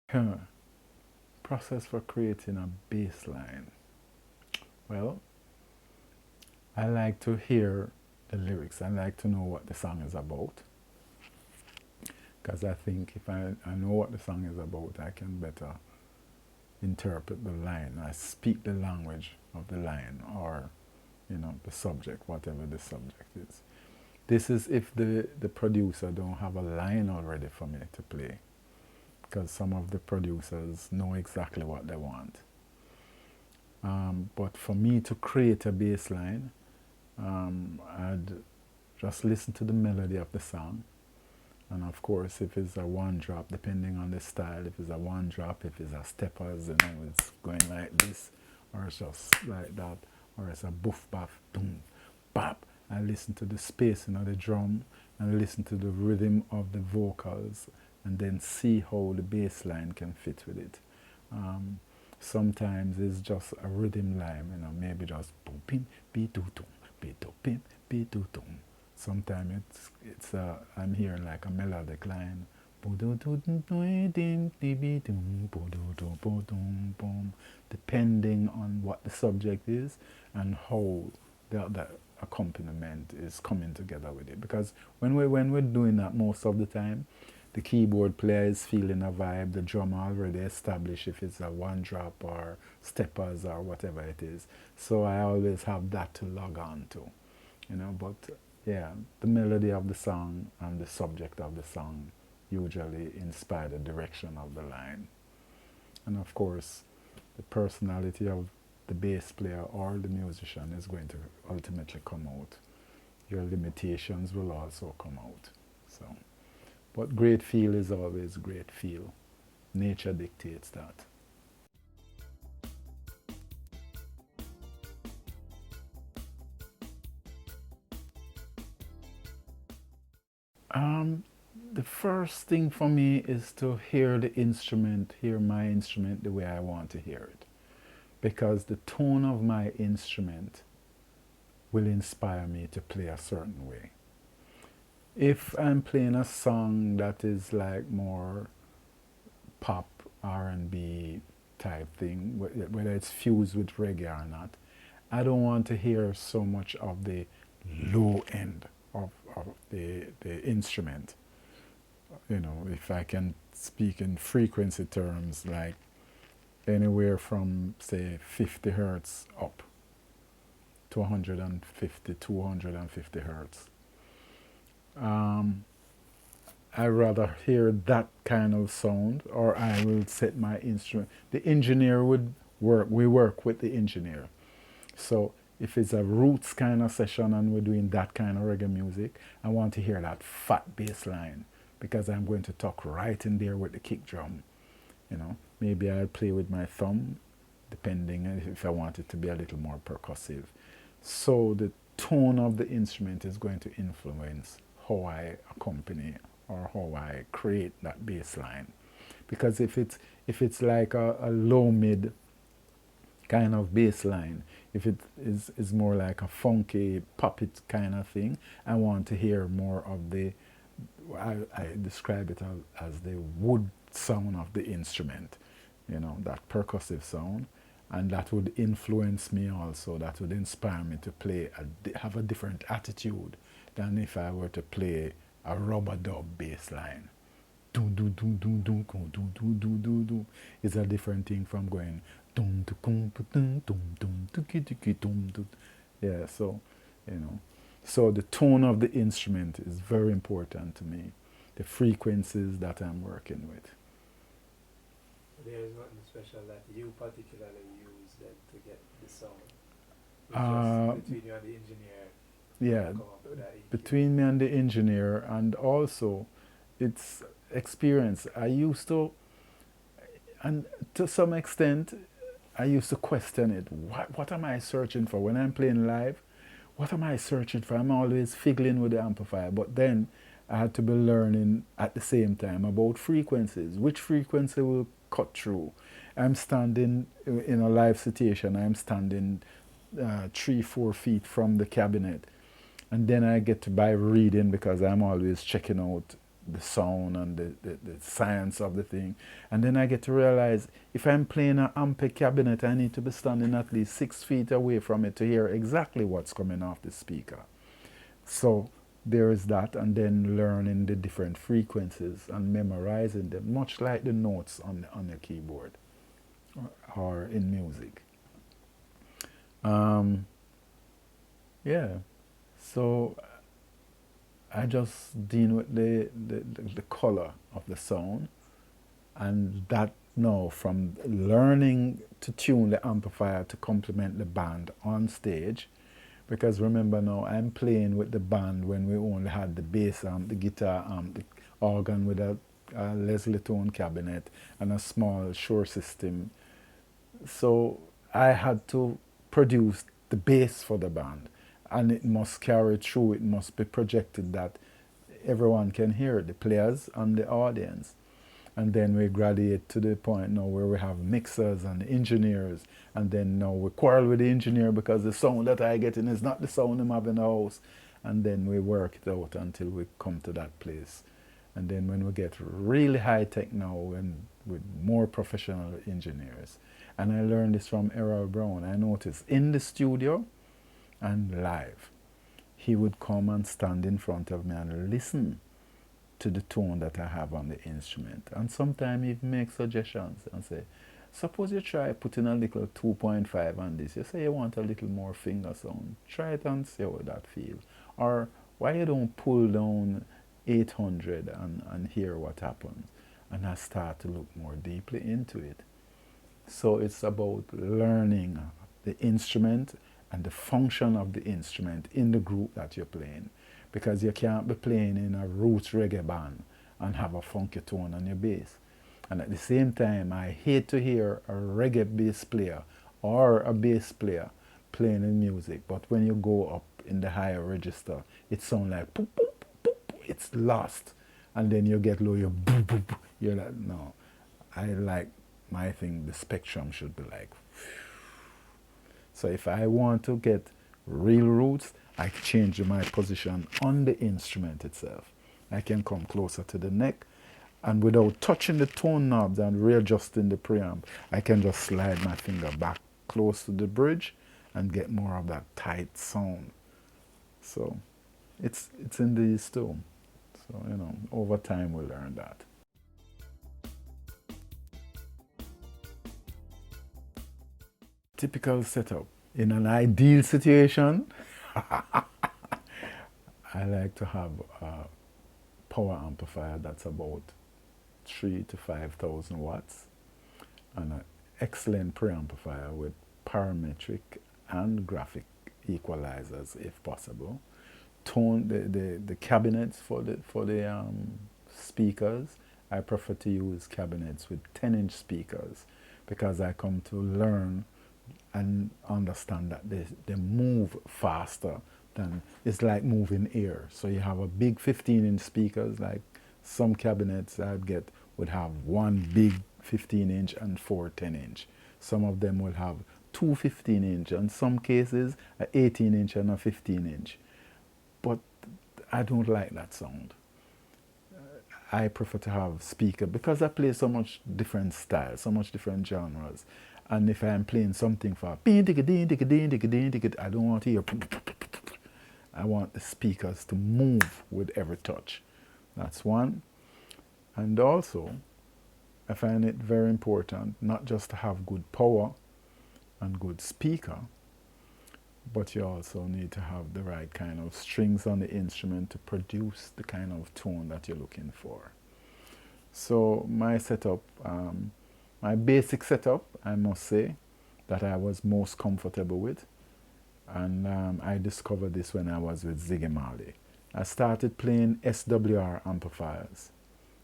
Huh. Process for creating a bass line. Well, I like to hear the lyrics. I like to know what the song is about. Because I think if I know what the song is about, I can better interpret the line. I speak the language of the line or, the subject, whatever the subject is. This is if the producer don't have a line already for me to play. Because some of the producers know exactly what they want. But for me to create a bass line, I'd just listen to the melody of the song. And of course, if it's a one drop, depending on the style, if it's a one drop, if it's a steppers, it's going like this, or it's just like that, or it's a boof bap, boom, bap. I listen to the space the drum, and listen to the rhythm of the vocals, and then see how the bass line can fit with it. Sometimes it's just a rhythm line, maybe just boom, pim, be do tum, be do pim, be do tum. Sometimes it's I'm hearing like a melodic line, depending on what the subject is and how the accompaniment is coming together with it. Because when we're doing that most of the time, the keyboard player is feeling a vibe, the drummer already established if it's a one drop or steppers or whatever it is. So I always have that to log on to, but yeah, the melody of the song and the subject of the song usually inspire the direction of the line. And of course, the personality of the bass player or the musician is going to ultimately come out. Your limitations will also come out. So, but great feel is always great feel. Nature dictates that. The first thing for me is to hear the instrument, hear my instrument the way I want to hear it. Because the tone of my instrument will inspire me to play a certain way. If I'm playing a song that is like more pop, R&B type thing, whether it's fused with reggae or not, I don't want to hear so much of the low end of the instrument. If I can speak in frequency terms, like anywhere from, say, 50 hertz up to 150, 250 hertz. I rather hear that kind of sound, or I will set my instrument. The engineer would work, we work with the engineer. So if it's a roots kind of session and we're doing that kind of reggae music, I want to hear that fat bass line because I'm going to talk right in there with the kick drum. Maybe I'll play with my thumb, depending if I want it to be a little more percussive. So the tone of the instrument is going to influence how I accompany or how I create that bass line. Because if it's like a low mid kind of bass line, if it is more like a funky puppet kind of thing, I want to hear more of I describe it as the wood sound of the instrument, that percussive sound, and that would influence me also. That would inspire me to play, have a different attitude than if I were to play a rubber dub bass line. Do do do do do do do do do do do. It's a different thing from going dum dum dum dum dum dum dum dum. Yeah, so the tone of the instrument is very important to me. The frequencies that I'm working with. There is nothing special that you particularly use then to get the sound. It's just between you and the engineer. Yeah, Come up with that EQ. between me and the engineer, and also it's experience. I used to, and to some extent, I used to question it. What am I searching for when I'm playing live? What am I searching for? I'm always fiddling with the amplifier, but then I had to be learning at the same time about frequencies. Which frequency will cut through? I'm standing in a live situation. I'm standing 3-4 feet from the cabinet, and then I get to by reading, because I'm always checking out the sound and the science of the thing. And then I get to realize if I'm playing an ampere cabinet, I need to be standing at least 6 feet away from it to hear exactly what's coming off the speaker. So there is that, and then learning the different frequencies and memorizing them, much like the notes on your keyboard or in music. Yeah, so I just deal with the color of the sound, and that now from learning to tune the amplifier to complement the band on stage, because remember now I'm playing with the band when we only had the bass amp, the guitar amp, the organ with a Leslie tone cabinet and a small Shure system. So I had to produce the bass for the band, and it must carry through, it must be projected that everyone can hear it, the players and the audience. And then we graduate to the point now where we have mixers and engineers, and then now we quarrel with the engineer because the sound that I get in is not the sound I'm having in the house. And then we work it out until we come to that place. And then when we get really high tech now and with more professional engineers, and I learned this from Errol Brown, I noticed in the studio and live, he would come and stand in front of me and listen to the tone that I have on the instrument. And sometimes he make suggestions and say, suppose you try putting a little 2.5 on this. You say you want a little more finger sound. Try it and see how that feels. Or why you don't pull down 800 and hear what happens. And I start to look more deeply into it. So it's about learning the instrument and the function of the instrument in the group that you're playing. Because you can't be playing in a roots reggae band and have a funky tone on your bass. And at the same time, I hate to hear a reggae bass player or a bass player playing in music, but when you go up in the higher register, it sounds like poop, poop, poop, poop. It's lost. And then you get low, you boop, boop, boop. You're like, no. I like my thing, the spectrum should be like. So if I want to get real roots, I change my position on the instrument itself. I can come closer to the neck, and without touching the tone knobs and readjusting the preamp, I can just slide my finger back close to the bridge and get more of that tight sound. So it's in these too. So, you know, over time we'll learn that. Typical setup. In an ideal situation, I like to have a power amplifier that's about 3,000 to 5,000 watts, and an excellent preamplifier with parametric and graphic equalizers if possible. Tone the cabinets for the speakers. I prefer to use cabinets with 10-inch speakers because I come to learn and understand that they move faster than, it's like moving air. So you have a big 15-inch speakers, like some cabinets I'd get would have one big 15-inch and 4 10-inch. Some of them will have two 15-inch, and some cases a 18-inch and a 15-inch. But I don't like that sound. I prefer to have speaker because I play so much different styles, so much different genres. And if I'm playing something for I don't want to hear. I want the speakers to move with every touch. That's one. And also, I find it very important not just to have good power and good speaker, but you also need to have the right kind of strings on the instrument to produce the kind of tone that you're looking for. So my setup, my basic setup, I must say, that I was most comfortable with, and I discovered this when I was with Ziggy Marley. I started playing SWR amplifiers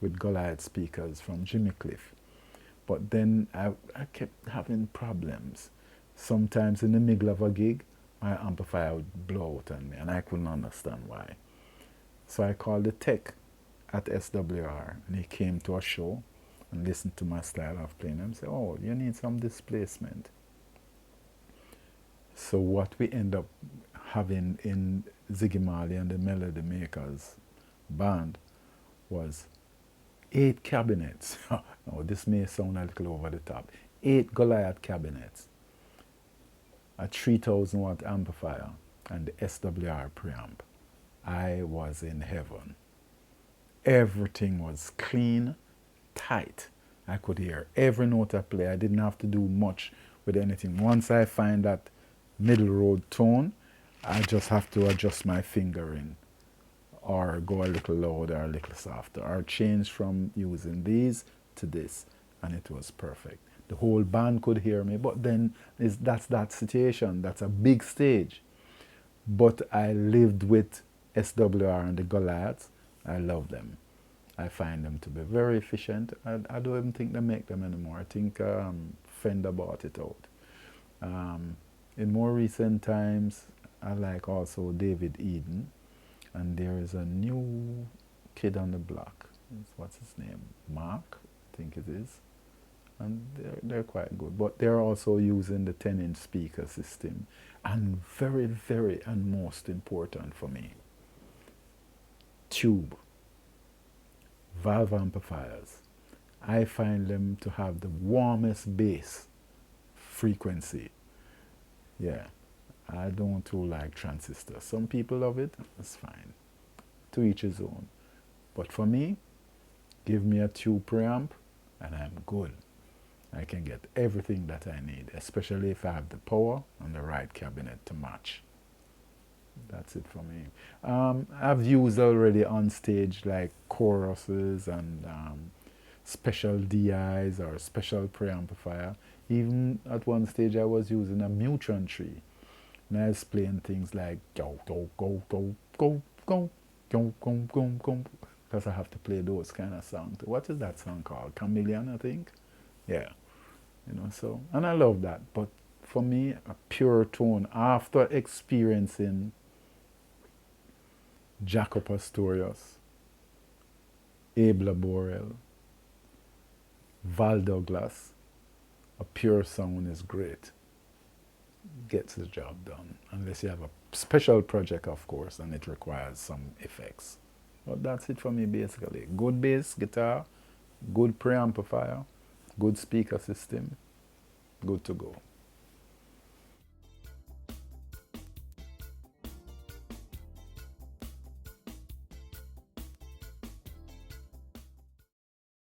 with Goliath speakers from Jimmy Cliff, but then I kept having problems. Sometimes in the middle of a gig, my amplifier would blow out on me, and I couldn't understand why. So I called the tech at SWR, and he came to a show and listened to my style of playing and said, oh, you need some displacement. So what we end up having in Ziggy Marley and the Melody Makers band was 8 cabinets. Now this may sound a little over the top. 8 Goliath cabinets, a 3000 watt amplifier, and the SWR preamp. I was in heaven. Everything was clean, tight. I could hear every note I play. I didn't have to do much with anything. Once I find that middle road tone, I just have to adjust my fingering or go a little louder or a little softer or change from using these to this, and it was perfect. The whole band could hear me, but then that's that situation. That's a big stage. But I lived with SWR and the Goliaths. I love them. I find them to be very efficient. I don't even think they make them anymore. I think Fender bought it out. In more recent times, I like also David Eden, and there is a new kid on the block. What's his name? Mark, I think it is. And they're quite good. But they're also using the 10-inch speaker system. And very, very, and most important for me, tube, valve amplifiers. I find them to have the warmest bass frequency. Yeah, I don't too like transistors. Some people love it, that's fine. To each his own. But for me, give me a tube preamp and I'm good. I can get everything that I need, especially if I have the power and the right cabinet to match. That's it for me. I've used already on stage like choruses and special DIs or special preamplifier. Even at one stage I was using a Mutron tree. And I was playing things like go, go, go, go, go, go, go, go, go, go. Because I have to play those kind of songs. What is that song called? Chameleon, I think? Yeah. So, and I love that. But for me, a pure tone, after experiencing Jaco Pastorius, Abe Laborel, Val Douglas, a pure sound is great. Gets the job done. Unless you have a special project, of course, and it requires some effects. But that's it for me, basically. Good bass guitar, good preamplifier, good speaker system, good to go.